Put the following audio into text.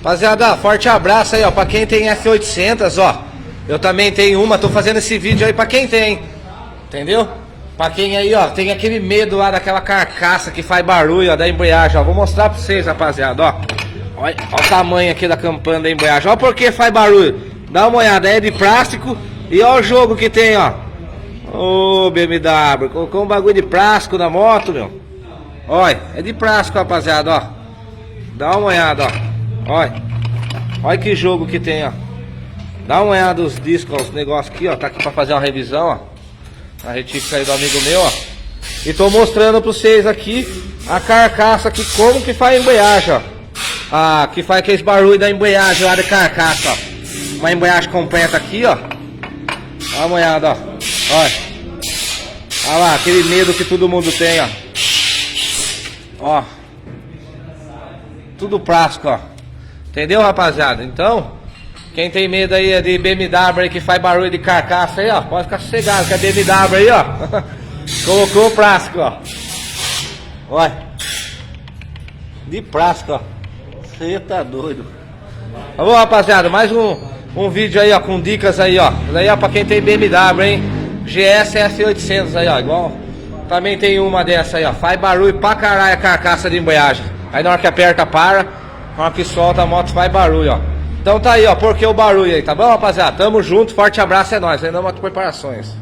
Rapaziada, forte abraço aí, ó, pra quem tem F800, ó. Eu também tenho uma, tô fazendo esse vídeo aí pra quem tem, entendeu? Pra quem aí, ó, tem aquele medo lá daquela carcaça que faz barulho, ó, da embreagem, ó. Vou mostrar pra vocês, rapaziada, ó. Olha o tamanho aqui da campana da embreagem, ó porque faz barulho. Dá uma olhada, é de plástico. E ó o jogo que tem, ó. Ô, BMW, colocou um bagulho de plástico na moto, meu. Olha, é de plástico, rapaziada, ó. Dá uma olhada, ó. Olha que jogo que tem, ó. Dá uma olhada nos discos, ó, os negócios aqui, ó. Tá aqui pra fazer uma revisão, ó. A retífica aí do amigo meu, ó. E tô mostrando pra vocês aqui a carcaça aqui, como que faz a embreagem, ó. Ah, que faz aqueles barulhos da embreagem lá da carcaça, ó. Uma embreagem completa aqui, ó. Dá uma olhada, ó. Olha. Olha lá, aquele medo que todo mundo tem, ó. Ó. Tudo plástico, ó. Entendeu, rapaziada? Então, quem tem medo aí de BMW aí que faz barulho de carcaça aí, ó, pode ficar sossegado, que é BMW aí, ó. Colocou o plástico, ó. Olha. De plástico, ó. Você tá doido. Tá bom, rapaziada? Mais um vídeo aí, ó, com dicas aí, ó. Isso aí, ó, pra quem tem BMW, hein? GS F800 aí, ó. Igual. Também tem uma dessa aí, ó. Faz barulho pra caralho a carcaça de embreagem. Aí na hora que aperta, para. Na hora que solta, a moto faz barulho, ó. Então tá aí, ó. Por que o barulho aí, tá bom, rapaziada? Tamo junto, forte abraço, é nóis. Ainda Moto Preparações.